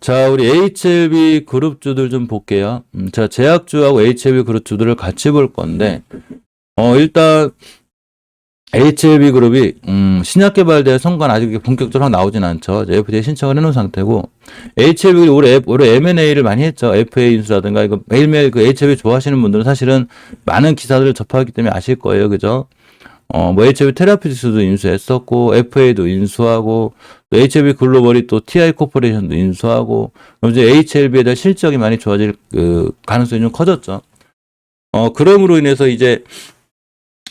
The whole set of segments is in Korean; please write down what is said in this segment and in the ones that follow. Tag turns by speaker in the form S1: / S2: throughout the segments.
S1: 자, 우리 HLB 그룹주들 좀 볼게요. 자, 제약주하고 HLB 그룹주들을 같이 볼 건데, 일단, HLB 그룹이, 신약개발대 성과는 아직 본격적으로 나오진 않죠. 이제 FDA 신청을 해놓은 상태고, HLB 올해 M&A를 많이 했죠. FA 인수라든가, 이거 매일매일 그 HLB 좋아하시는 분들은 사실은 많은 기사들을 접하기 때문에 아실 거예요. 그죠? 뭐 HLB 테라피틱스도 인수했었고, FA도 인수하고, 또 HLB 글로벌이 또 TI 코퍼레이션도 인수하고, 그럼 이제 HLB에 대한 실적이 많이 좋아질 그 가능성이 좀 커졌죠. 그럼으로 인해서 이제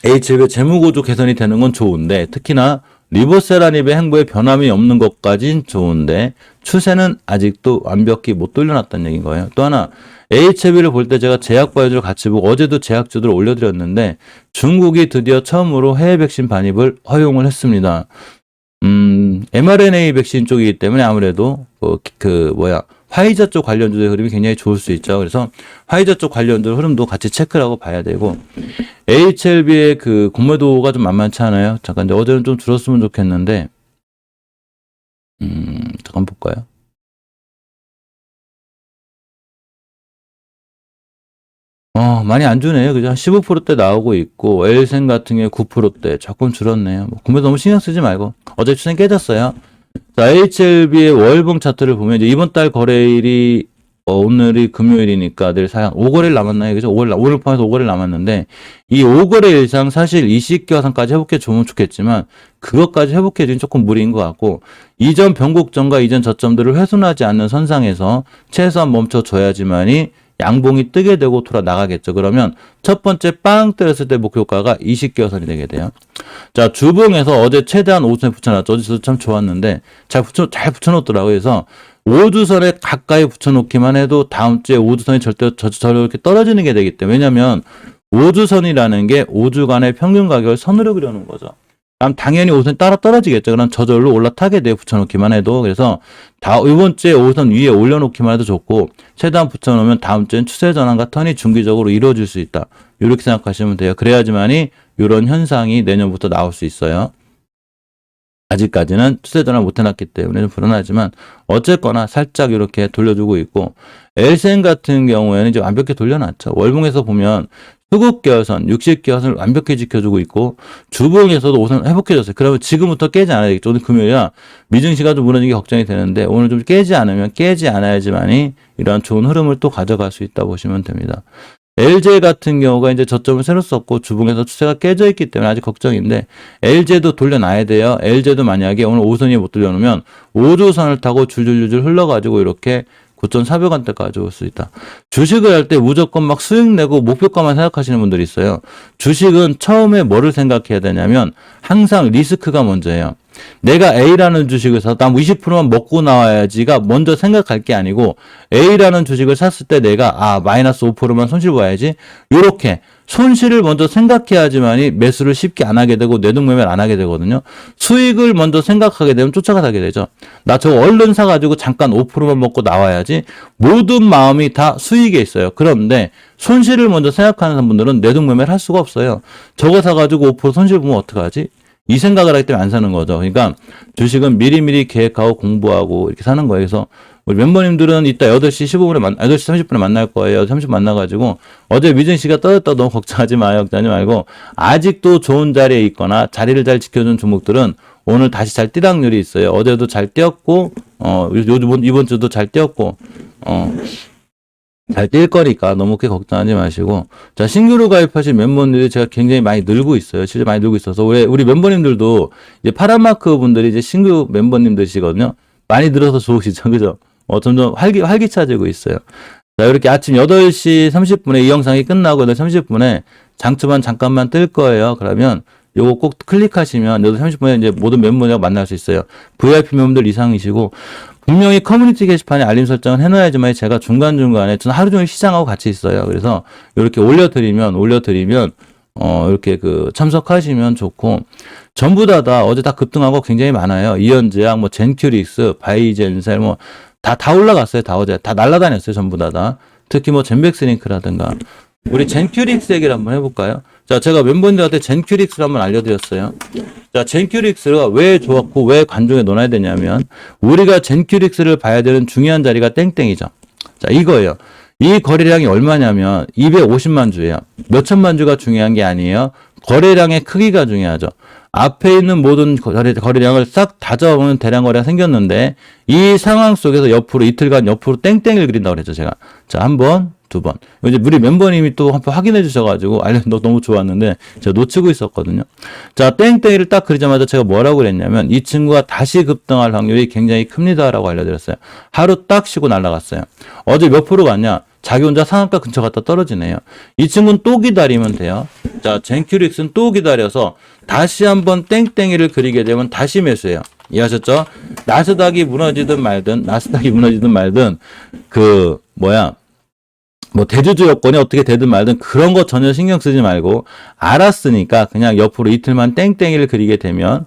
S1: HLB 재무구조 개선이 되는 건 좋은데, 특히나 리보세라닙의 행보에 변함이 없는 것까진 좋은데, 추세는 아직도 완벽히 못 돌려놨다는 얘기인 거예요. 또 하나, HLB를 볼 때 제가 제약바이오주를 같이 보고 어제도 제약주들을 올려드렸는데 중국이 드디어 처음으로 해외 백신 반입을 허용을 했습니다. mRNA 백신 쪽이기 때문에 아무래도 화이자 쪽 관련주의 흐름이 굉장히 좋을 수 있죠. 그래서 화이자 쪽 관련주 흐름도 같이 체크를 하고 봐야 되고 HLB의 그 공매도가 좀 만만치 않아요. 잠깐 이제 어제는 좀 줄었으면 좋겠는데 잠깐 볼까요? 많이 안 주네요. 그죠? 한 15%대 나오고 있고, 엘센 같은 경우에 9%대 조금 줄었네요. 뭐, 구매 너무 신경 쓰지 말고. 어제 추세 깨졌어요. 자, HLB의 월봉 차트를 보면, 이제 이번 달 거래일이, 오늘이 금요일이니까 내일 5거래일 남았나요? 그죠? 오늘 포함해서 5거래일 남았는데, 이 5거래일 이상 사실 이 시기화상까지 회복해 주면 좋겠지만, 그것까지 회복해 주긴 조금 무리인 것 같고, 이전 변곡점과 이전 저점들을 훼손하지 않는 선상에서 최소한 멈춰줘야지만이 양봉이 뜨게 되고 돌아 나가겠죠. 그러면 첫 번째 빵 때렸을 때 목표가가 20개선이 되게 돼요. 자, 주봉에서 어제 최대한 5선에 붙여놨죠. 어제도 참 좋았는데 잘 붙여놓더라고요. 그래서 5주선에 가까이 붙여놓기만 해도 다음 주에 5주선이 저렇게 떨어지는 게 되기 때문에 왜냐면 5주선이라는 게 5주간의 평균 가격을 선으로 그려놓은 거죠. 그럼 당연히 5선이 따라 떨어지겠죠. 그럼 저절로 올라타게 돼요. 붙여놓기만 해도. 그래서 이번 주에 5선 위에 올려놓기만 해도 좋고 최대한 붙여놓으면 다음 주엔 추세 전환과 턴이 중기적으로 이루어질 수 있다. 이렇게 생각하시면 돼요. 그래야지만이 이런 현상이 내년부터 나올 수 있어요. 아직까지는 추세 전환 못 해놨기 때문에 좀 불안하지만 어쨌거나 살짝 이렇게 돌려주고 있고 엘센 같은 경우에는 이제 완벽히 돌려놨죠. 월봉에서 보면 수급계열선, 60계열선을 완벽히 지켜주고 있고 주봉에서도 5선 회복해줬어요. 그러면 지금부터 깨지 않아야 되겠죠. 오늘 금요일이라 미증시가 좀 무너진 게 걱정이 되는데 오늘 좀 깨지 않아야지만이 이러한 좋은 흐름을 또 가져갈 수 있다 보시면 됩니다. LG 같은 경우가 이제 저점을 새로 썼고 주봉에서 추세가 깨져 있기 때문에 아직 걱정인데 LG도 돌려놔야 돼요. LG도 만약에 오늘 5선이 못 돌려놓으면 5주선을 타고 줄줄줄줄 흘러가지고 이렇게 9,400원대까지 올 수 있다. 주식을 할 때 무조건 막 수익 내고 목표가만 생각하시는 분들이 있어요. 주식은 처음에 뭐를 생각해야 되냐면 항상 리스크가 먼저예요. 내가 A라는 주식을 사서 난 20%만 먹고 나와야지가 먼저 생각할 게 아니고 A라는 주식을 샀을 때 내가 마이너스 5%만 손실 봐야지 요렇게 손실을 먼저 생각해야지만이 매수를 쉽게 안 하게 되고 내동매매를 안 하게 되거든요. 수익을 먼저 생각하게 되면 쫓아가게 되죠. 나 저거 얼른 사가지고 잠깐 5%만 먹고 나와야지 모든 마음이 다 수익에 있어요. 그런데 손실을 먼저 생각하는 분들은 내동매매를 할 수가 없어요. 저거 사가지고 5% 손실 보면 어떡하지? 이 생각을 하기 때문에 안 사는 거죠. 그러니까 주식은 미리미리 계획하고 공부하고 이렇게 사는 거예요. 그래서 우리 멤버님들은 이따 8시 15분에 8시 30분에 만날 거예요. 30분 만나가지고 어제 미증시가 떨어졌다 너무 걱정하지 말고 아직도 좋은 자리에 있거나 자리를 잘 지켜준 종목들은 오늘 다시 잘 뛸 확률이 있어요. 어제도 잘 뛰었고 이번 주도 잘 뛰었고 잘 뛸 거니까 너무 크게 걱정하지 마시고 자 신규로 가입하신 멤버님들이 제가 굉장히 많이 늘고 있어요. 실제 많이 늘고 있어서 우리 멤버님들도 이제 파란마크 분들이 이제 신규 멤버님들이시거든요. 많이 늘어서 좋으시죠, 그죠? 점점 활기차지고 있어요. 자 이렇게 아침 8시 30분에 이 영상이 끝나고 8시 30분에 장초반 잠깐만 뜰 거예요. 그러면 요거 꼭 클릭하시면 8시 30분에 이제 모든 멤버들과 만날 수 있어요. VIP 멤버들 이상이시고 분명히 커뮤니티 게시판에 알림 설정을 해놔야지만 제가 중간중간에 저는 하루 종일 시장하고 같이 있어요. 그래서 이렇게 올려드리면 이렇게 참석하시면 좋고 전부 다 어제 다 급등하고 굉장히 많아요. 이현제약, 젠큐릭스, 바이젠셀 다 올라갔어요. 다 어제 다 날라다녔어요. 전부 다. 특히 젠백스링크라든가 우리 젠큐릭스 얘기를 한번 해볼까요? 자, 제가 멤버님들한테 젠큐릭스를 한번 알려드렸어요. 자, 젠큐릭스가 왜 좋았고 왜 관중에 넣어야 되냐면 우리가 젠큐릭스를 봐야 되는 중요한 자리가 땡땡이죠. 자, 이거예요. 이 거래량이 얼마냐면 250만 주예요. 몇천만 주가 중요한 게 아니에요. 거래량의 크기가 중요하죠. 앞에 있는 모든 거래량을 싹 다 잡아보면 대량 거래가 생겼는데 이 상황 속에서 옆으로 이틀간 옆으로 땡땡이를 그린다고 그랬죠, 제가. 자, 한 번, 두 번. 이제 우리 멤버님이 또 한번 확인해 주셔가지고 너무 좋았는데 제가 놓치고 있었거든요. 자, 땡땡이를 딱 그리자마자 제가 뭐라고 그랬냐면 이 친구가 다시 급등할 확률이 굉장히 큽니다라고 알려드렸어요. 하루 딱 쉬고 날아갔어요. 어제 몇 프로 갔냐? 자기 혼자 상한가 근처 갔다 떨어지네요. 이 친구는 또 기다리면 돼요. 자, 젠큐릭스는 또 기다려서 다시 한번 땡땡이를 그리게 되면 다시 매수해요. 이해하셨죠? 나스닥이 무너지든 말든 뭐 대주주 여건이 어떻게 되든 말든 그런 거 전혀 신경 쓰지 말고 알았으니까 그냥 옆으로 이틀만 땡땡이를 그리게 되면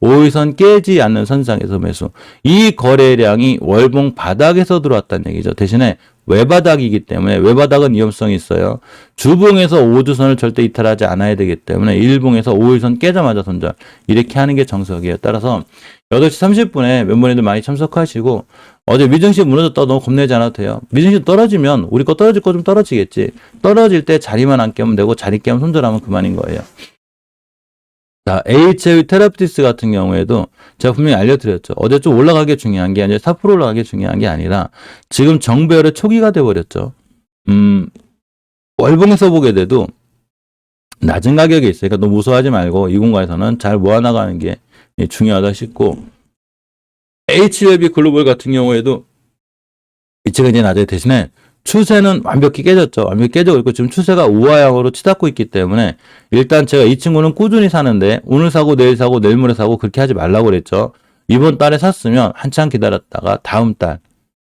S1: 5일선 깨지 않는 선상에서 매수. 이 거래량이 월봉 바닥에서 들어왔다는 얘기죠. 대신에 외바닥이기 때문에 외바닥은 위험성이 있어요. 주봉에서 5주선을 절대 이탈하지 않아야 되기 때문에 일봉에서 5일선 깨자마자 손절. 이렇게 하는 게 정석이에요. 따라서 8시 30분에 멤버님들 많이 참석하시고 어제 미증시 무너졌다고 너무 겁내지 않아도 돼요. 미증시 떨어지면 우리 거 떨어질 거 좀 떨어지겠지. 떨어질 때 자리만 안 깨면 되고 자리 깨면 손절하면 그만인 거예요. 자, HAV 테라피티스 같은 경우에도 제가 분명히 알려드렸죠. 어제 좀 올라가게 중요한 게 아니라 4% 올라가게 중요한 게 아니라 지금 정배열의 초기가 돼버렸죠. 월봉에서 보게 돼도 낮은 가격이 있으니까 너무 무서워하지 말고 이 공간에서는 잘 모아나가는 게 중요하다 싶고 HLB 글로벌 같은 경우에도 이체가 이제 낮아요. 대신에 추세는 완벽히 깨졌죠. 완벽히 깨지고 있고 지금 추세가 우하향으로 치닫고 있기 때문에 일단 제가 이 친구는 꾸준히 사는데 오늘 사고 내일 사고 내일 모레 사고 그렇게 하지 말라고 그랬죠. 이번 달에 샀으면 한참 기다렸다가 다음 달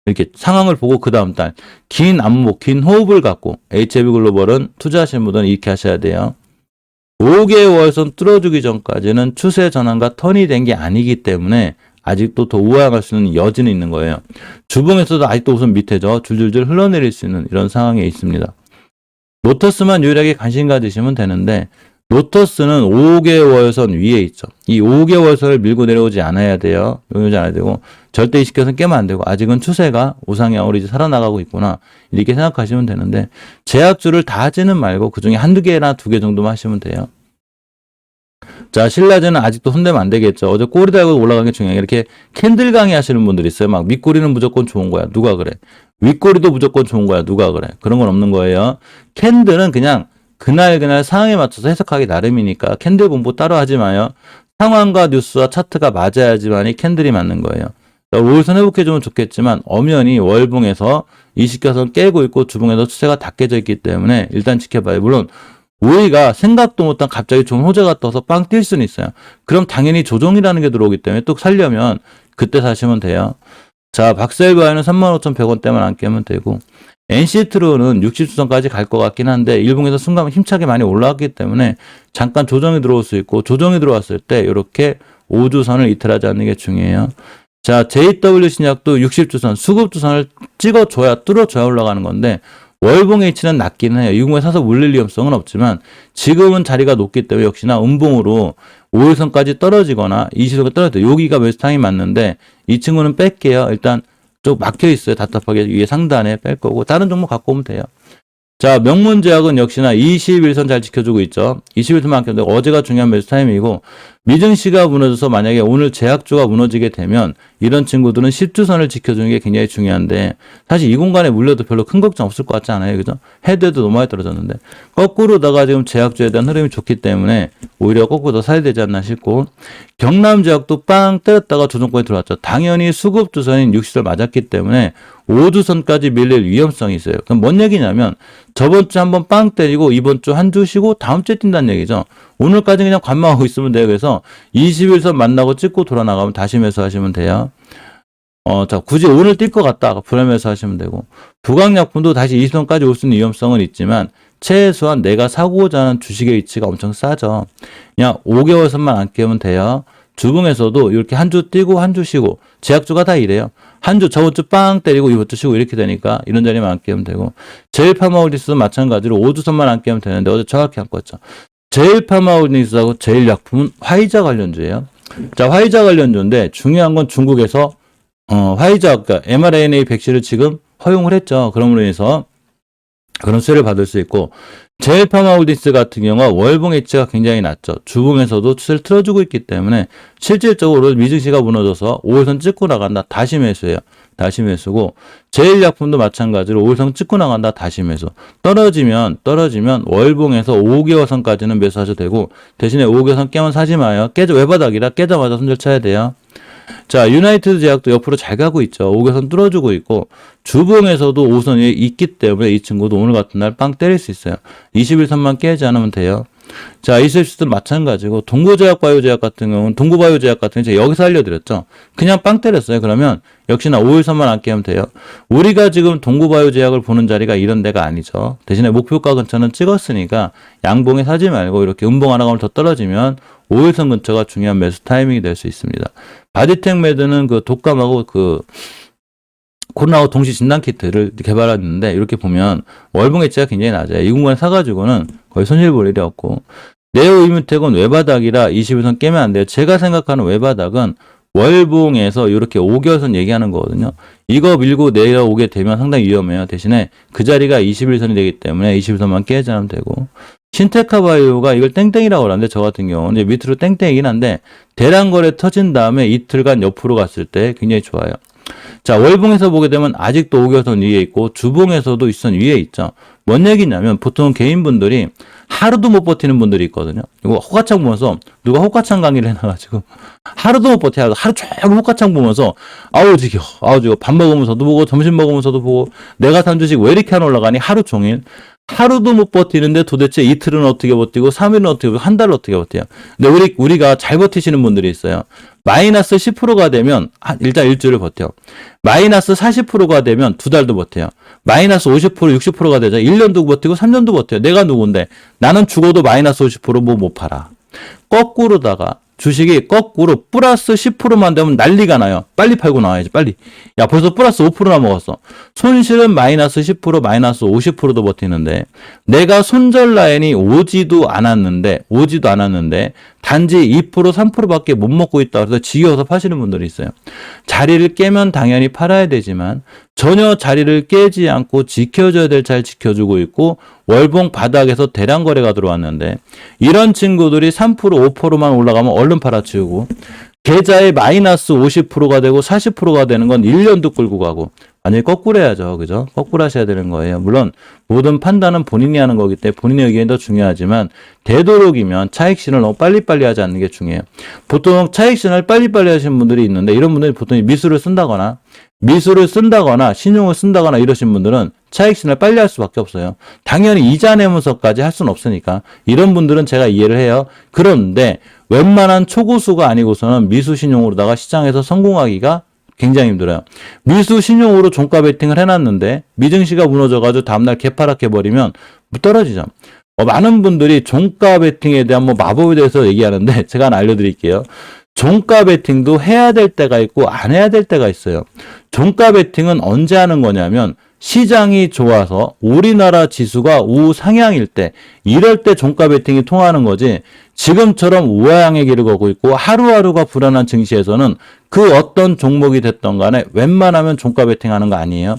S1: 이렇게 상황을 보고 그 다음 달 긴 안목, 긴 호흡을 갖고 HLB 글로벌은 투자하시는 분들은 이렇게 하셔야 돼요. 5개월선 뚫어주기 전까지는 추세 전환과 턴이 된 게 아니기 때문에 아직도 더 우하향할 수 있는 여지는 있는 거예요. 주봉에서도 아직도 우선 밑에죠. 줄줄줄 흘러내릴 수 있는 이런 상황에 있습니다. 노터스만 유일하게 관심 가지시면 되는데 노터스는 5개월선 위에 있죠. 이 5개월선을 밀고 내려오지 않아야 돼요. 내려오지 않아야 되고 절대 20개선 깨면 안 되고 아직은 추세가 우상향으로 이제 살아나가고 있구나 이렇게 생각하시면 되는데 제약주를 다 하지는 말고 그중에 한두 개나 두 개 정도만 하시면 돼요. 자, 신라제는 아직도 손대면 안 되겠죠. 어제 꼬리 달고 올라간 게 중요해요. 이렇게 캔들 강의 하시는 분들이 있어요. 막 윗꼬리는 무조건 좋은 거야. 누가 그래? 윗꼬리도 무조건 좋은 거야. 누가 그래? 그런 건 없는 거예요. 캔들은 그냥 그날 상황에 맞춰서 해석하기 나름이니까 캔들 공부 따로 하지 마요. 상황과 뉴스와 차트가 맞아야지만이 캔들이 맞는 거예요. 5일선 회복해주면 좋겠지만 엄연히 월봉에서 20개선 깨고 있고 주봉에서 추세가 다 깨져 있기 때문에 일단 지켜봐요. 물론 우리가 생각도 못한 갑자기 좋은 호재가 떠서 빵 뛸 수는 있어요. 그럼 당연히 조정이라는 게 들어오기 때문에 또 살려면 그때 사시면 돼요. 자, 박셀바이오는 35,100원대만 안 깨면 되고 NC트로는 60주선까지 갈 것 같긴 한데 일봉에서 순간 힘차게 많이 올라왔기 때문에 잠깐 조정이 들어올 수 있고 조정이 들어왔을 때 이렇게 5주선을 이탈하지 않는 게 중요해요. 자, JW 신약도 60주선, 수급주선을 찍어줘야 뚫어줘야 올라가는 건데 월봉 H는 낮기는 해요. 이 공에 사서 물릴 위험성은 없지만 지금은 자리가 높기 때문에 역시나 음봉으로 5일선까지 떨어지거나 20일선까지 떨어질 때 여기가 매수 타임이 맞는데 이 친구는 뺄게요. 일단 좀 막혀 있어요. 답답하게 위에 상단에 뺄 거고 다른 종목 갖고 오면 돼요. 자, 명문제약은 역시나 21선 잘 지켜주고 있죠. 21선만 안 어제가 중요한 매수 타임이고 미증시가 무너져서 만약에 오늘 제약주가 무너지게 되면 이런 친구들은 10주선을 지켜주는 게 굉장히 중요한데 사실 이 공간에 물려도 별로 큰 걱정 없을 것 같지 않아요? 그죠? 헤드도 너무 많이 떨어졌는데 거꾸로다가 지금 제약주에 대한 흐름이 좋기 때문에 오히려 거꾸로 더 사야 되지 않나 싶고 경남제약도 빵 때렸다가 조정권에 들어왔죠. 당연히 수급주선인 60선 맞았기 때문에 5주선까지 밀릴 위험성이 있어요. 그럼 뭔 얘기냐면 저번 주 한번 빵 때리고 이번 주 한 주 쉬고 다음 주에 뛴다는 얘기죠. 오늘까지 그냥 관망하고 있으면 돼요. 그래서 21선 만나고 찍고 돌아 나가면 다시 매수하시면 돼요. 자, 굳이 오늘 뛸 것 같다. 불안 매수하시면 되고. 부강약품도 다시 20선까지 올 수 있는 위험성은 있지만 최소한 내가 사고자 하는 주식의 위치가 엄청 싸죠. 그냥 5개월선만 안 깨면 돼요. 주봉에서도 이렇게 한 주 뛰고 한 주 쉬고 제약주가 다 이래요. 한 주 저번 주 빵 때리고 이번 주 쉬고 이렇게 되니까 이런 자리만 안 깨면 되고 제일파마홀디스도 마찬가지로 5주선만 안 깨면 되는데 어제 정확히 안 껐죠. 제일파마홀디스하고 제일약품은 화이자 관련주예요. 자, 화이자 관련주인데 중요한 건 중국에서 화이자, 그러니까 mRNA 백신을 지금 허용을 했죠. 그럼으로 인해서 그런 수혜를 받을 수 있고 제일파마홀디스 같은 경우가 월봉 엣지가 굉장히 낮죠. 주봉에서도 추세를 틀어주고 있기 때문에 실질적으로 미증시가 무너져서 5일선 찍고 나간다. 다시 매수예요. 다시 매수고 제일약품도 마찬가지로 5일선 찍고 나간다. 다시 매수. 떨어지면 월봉에서 5개월선까지는 매수하셔도 되고 대신에 5개월선 깨면 사지 마요. 외바닥이라 깨자마자 손절 쳐야 돼요. 자, 유나이티드 제약도 옆으로 잘 가고 있죠. 5개선 뚫어주고 있고 주봉에서도 5선 위에 있기 때문에 이 친구도 오늘 같은 날 빵 때릴 수 있어요. 21선만 깨지 않으면 돼요. 자, 이슬시스도 마찬가지고 동구제약 같은 경우는 제가 여기서 알려드렸죠. 그냥 빵 때렸어요. 그러면 역시나 5일선만 안 깨면 돼요. 우리가 지금 동구바이오제약을 보는 자리가 이런 데가 아니죠. 대신에 목표가 근처는 찍었으니까 양봉에 사지 말고 이렇게 음봉 하나 가면 더 떨어지면 5일선 근처가 중요한 매수 타이밍이 될 수 있습니다. 바디텍 매드는 그 독감하고 코로나하고 동시 진단 키트를 개발했는데 이렇게 보면 월봉 엣지가 굉장히 낮아요. 이 공간에 사가지고는 거의 손실 볼 일이 없고 네오 이뮤텍은 외바닥이라 21선 깨면 안 돼요. 제가 생각하는 외바닥은 월봉에서 이렇게 5개월선 얘기하는 거거든요. 이거 밀고 내려오게 되면 상당히 위험해요. 대신에 그 자리가 21선이 되기 때문에 21선만 깨지 않으면 되고 신테카바이오가 이걸 땡땡이라고 하는데 저 같은 경우는 이제 밑으로 땡땡이긴 한데 대량거래 터진 다음에 이틀간 옆으로 갔을 때 굉장히 좋아요. 자, 월봉에서 보게 되면 아직도 5개월선 위에 있고 주봉에서도 2선 위에 있죠. 뭔 얘기냐면 보통 개인분들이 하루도 못 버티는 분들이 있거든요. 이거 호가창 보면서 누가 호가창 강의를 해놔가지고 하루도 못 버텨. 하루 종일 호가창 보면서 아우 지겨 밥 먹으면서도 보고 점심 먹으면서도 보고 내가 산 주식 왜 이렇게 안 올라가니 하루 종일 하루도 못 버티는데 도대체 이틀은 어떻게 버티고 3일은 어떻게 버티고 한 달은 어떻게 버텨요. 근데 우리가 잘 버티시는 분들이 있어요. 마이너스 10%가 되면 일단 일주일을 버텨. 마이너스 40%가 되면 두 달도 버텨요. 마이너스 50%, 60%가 되자 1년도 버티고 3년도 버텨요. 내가 누군데? 나는 죽어도 마이너스 50% 못 팔아. 거꾸로다가 주식이 거꾸로 플러스 10%만 되면 난리가 나요. 빨리 팔고 나와야지, 빨리. 야, 벌써 플러스 5%나 먹었어. 손실은 마이너스 10%, 마이너스 50%도 버티는데, 내가 손절 라인이 오지도 않았는데, 단지 2%, 3%밖에 못 먹고 있다. 그래서 지겨워서 파시는 분들이 있어요. 자리를 깨면 당연히 팔아야 되지만, 전혀 자리를 깨지 않고 지켜줘야 될 잘 지켜주고 있고, 월봉 바닥에서 대량 거래가 들어왔는데 이런 친구들이 3%, 5%만 올라가면 얼른 팔아치우고 계좌에 마이너스 50%가 되고 40%가 되는 건 1년도 끌고 가고 완전히 거꾸로 해야죠. 그죠? 거꾸로 하셔야 되는 거예요. 물론 모든 판단은 본인이 하는 거기 때문에 본인의 의견이 더 중요하지만 되도록이면 차익 실현을 너무 빨리빨리 하지 않는 게 중요해요. 보통 차익 실현을 빨리빨리 하시는 분들이 있는데 이런 분들이 보통 미수를 쓴다거나 신용을 쓴다거나 이러신 분들은 차익 실현을 빨리 할 수밖에 없어요. 당연히 이자 내면서까지 할 수는 없으니까 이런 분들은 제가 이해를 해요. 그런데 웬만한 초고수가 아니고서는 미수 신용으로다가 시장에서 성공하기가 굉장히 힘들어요. 미수 신용으로 종가 베팅을 해놨는데 미증시가 무너져가지고 다음날 개파락해버리면 떨어지죠. 많은 분들이 종가 베팅에 대한 마법에 대해서 얘기하는데 제가 하나 알려드릴게요. 종가 베팅도 해야 될 때가 있고 안 해야 될 때가 있어요. 종가 베팅은 언제 하는 거냐면 시장이 좋아서 우리나라 지수가 우상향일 때 이럴 때 종가 베팅이 통하는 거지 지금처럼 우하향의 길을 걷고 있고 하루하루가 불안한 증시에서는 그 어떤 종목이 됐던 간에 웬만하면 종가 베팅하는 거 아니에요.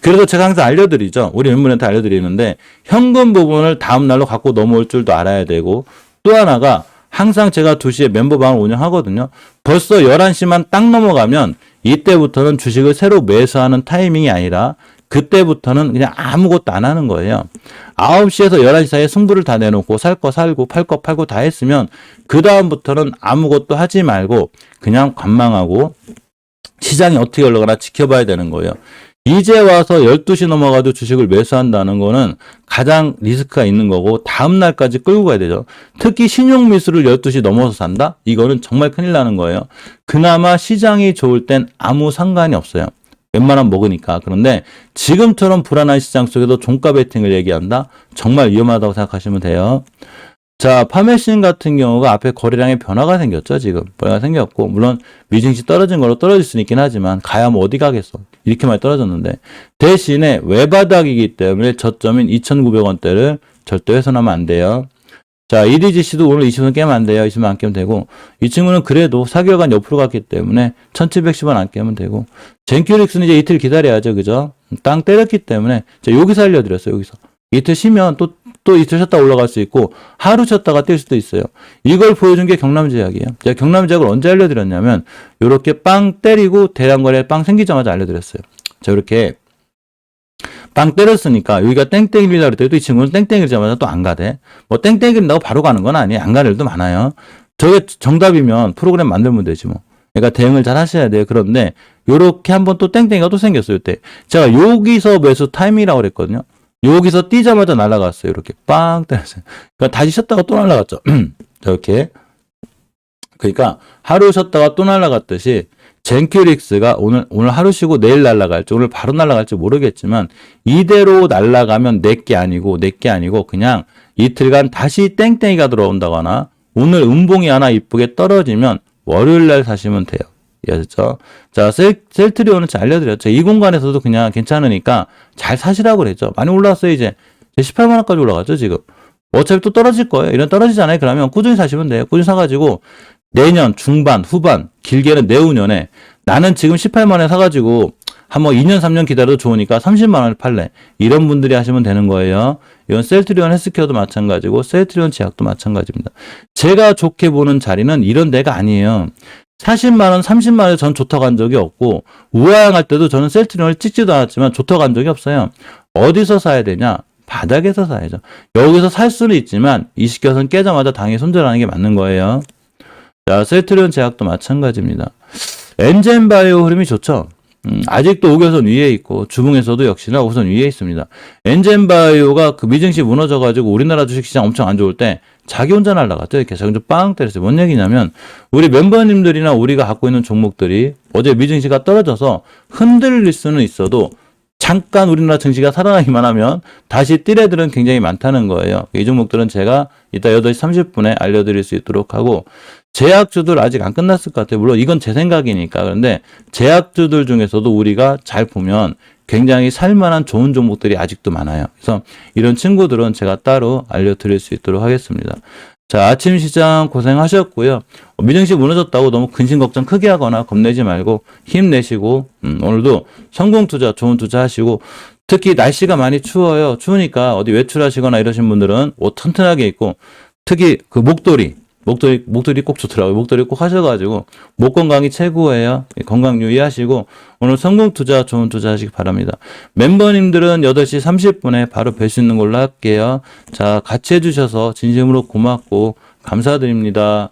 S1: 그래서 제가 항상 알려드리죠. 우리 멤버한테 알려드리는데 현금 부분을 다음 날로 갖고 넘어올 줄도 알아야 되고 또 하나가 항상 제가 2시에 멤버방을 운영하거든요. 벌써 11시만 딱 넘어가면 이때부터는 주식을 새로 매수하는 타이밍이 아니라 그때부터는 그냥 아무것도 안 하는 거예요. 9시에서 11시 사이에 승부를 다 내놓고 살 거 살고 팔 거 팔고 다 했으면 그 다음부터는 아무것도 하지 말고 그냥 관망하고 시장이 어떻게 흘러가나 지켜봐야 되는 거예요. 이제 와서 12시 넘어가도 주식을 매수한다는 거는 가장 리스크가 있는 거고 다음 날까지 끌고 가야 되죠. 특히 신용 미수를 12시 넘어서 산다? 이거는 정말 큰일 나는 거예요. 그나마 시장이 좋을 땐 아무 상관이 없어요. 웬만하면 먹으니까. 그런데 지금처럼 불안한 시장 속에도 종가 베팅을 얘기한다? 정말 위험하다고 생각하시면 돼요. 자, 파메신 같은 경우가 앞에 거래량에 변화가 생겼죠, 지금. 변화가 생겼고, 물론 미증시 떨어진 걸로 떨어질 수는 있긴 하지만, 가야 뭐 어디 가겠어. 이렇게 많이 떨어졌는데, 대신에 외바닥이기 때문에 저점인 2,900원대를 절대 훼손하면 안 돼요. 자, EDGC도 오늘 20원 깨면 안 돼요. 20원 안 깨면 되고, 이 친구는 그래도 4개월간 옆으로 갔기 때문에 1,710원 안 깨면 되고, 젠큐릭스는 이제 이틀 기다려야죠, 그죠? 땅 때렸기 때문에, 자, 여기서 알려드렸어요, 여기서. 이틀 쉬면 또 이틀 쉬었다 올라갈 수 있고 하루 쉬었다가 뛸 수도 있어요. 이걸 보여준 게 경남제약이에요. 제가 경남제약을 언제 알려드렸냐면 이렇게 빵 때리고 대량거래 빵 생기자마자 알려드렸어요. 자, 이렇게 빵 때렸으니까 여기가 땡땡이라 그랬더니 또 이 친구는 땡땡이자마자 또 안 가대. 뭐 땡땡이라고 바로 가는 건 아니에요. 안 가는 일도 많아요. 저게 정답이면 프로그램 만들면 되지 뭐. 그러니까 대응을 잘 하셔야 돼요. 그런데 요렇게 한번 또 땡땡이가 또 생겼어요. 이때 제가 여기서 매수 타이밍이라고 그랬거든요. 여기서 뛰자마자 날아갔어요. 이렇게 빵 때렸어요. 그러니까 다시 쉬었다가 또 날아갔죠. 이렇게. 그러니까 하루 쉬었다가 또 날아갔듯이 젠큐릭스가 오늘 하루 쉬고 내일 날아갈지 오늘 바로 날아갈지 모르겠지만 이대로 날아가면 내게 아니고 그냥 이틀간 다시 땡땡이가 들어온다거나 오늘 음봉이 하나 이쁘게 떨어지면 월요일 날 사시면 돼요. 이해하셨죠? 자, 셀트리온은 잘 알려드렸죠. 이 공간에서도 그냥 괜찮으니까 잘 사시라고 그랬죠. 많이 올라왔어요, 이제. 18만원까지 올라갔죠, 지금. 어차피 또 떨어질 거예요. 이런 떨어지잖아요. 그러면 꾸준히 사시면 돼요. 꾸준히 사가지고 내년, 중반, 후반, 길게는 내후년에 나는 지금 18만원에 사가지고 한번 2년, 3년 기다려도 좋으니까 30만원에 팔래. 이런 분들이 하시면 되는 거예요. 이건 셀트리온 헬스케어도 마찬가지고 셀트리온 제약도 마찬가지입니다. 제가 좋게 보는 자리는 이런 데가 아니에요. 40만원, 30만원에 전 좋다고 한 적이 없고 우아향할 때도 저는 셀트리온을 찍지도 않았지만 좋다고 한 적이 없어요. 어디서 사야 되냐? 바닥에서 사야죠. 여기서 살 수는 있지만 이 시켜서는 깨자마자 당연히 손절하는 게 맞는 거예요. 자, 셀트리온 제약도 마찬가지입니다. 엔젠바이오 흐름이 좋죠. 아직도 5개선 위에 있고 주봉에서도 역시나 5선 위에 있습니다. 엔젠바이오가 그 미증시 무너져가지고 우리나라 주식시장 엄청 안 좋을 때 자기 혼자 날라갔죠. 이렇게 자기 혼자 빵 때렸어요. 뭔 얘기냐면 우리 멤버님들이나 우리가 갖고 있는 종목들이 어제 미증시가 떨어져서 흔들릴 수는 있어도 잠깐 우리나라 증시가 살아나기만 하면 다시 뛸 애들은 굉장히 많다는 거예요. 이 종목들은 제가 이따 8시 30분에 알려드릴 수 있도록 하고 제약주들 아직 안 끝났을 것 같아요. 물론 이건 제 생각이니까. 그런데 제약주들 중에서도 우리가 잘 보면 굉장히 살만한 좋은 종목들이 아직도 많아요. 그래서 이런 친구들은 제가 따로 알려드릴 수 있도록 하겠습니다. 자, 아침 시장 고생하셨고요. 미증시 무너졌다고 너무 근심 걱정 크게 하거나 겁내지 말고 힘내시고 오늘도 성공 투자, 좋은 투자 하시고 특히 날씨가 많이 추워요. 추우니까 어디 외출하시거나 이러신 분들은 옷 튼튼하게 입고 특히 그 목도리 꼭 좋더라고요. 목도리 꼭 하셔가지고 목 건강이 최고예요. 건강 유의하시고 오늘 성공 투자, 좋은 투자 하시기 바랍니다. 멤버님들은 8시 30분에 바로 뵐 수 있는 걸로 할게요. 자, 같이 해주셔서 진심으로 고맙고 감사드립니다.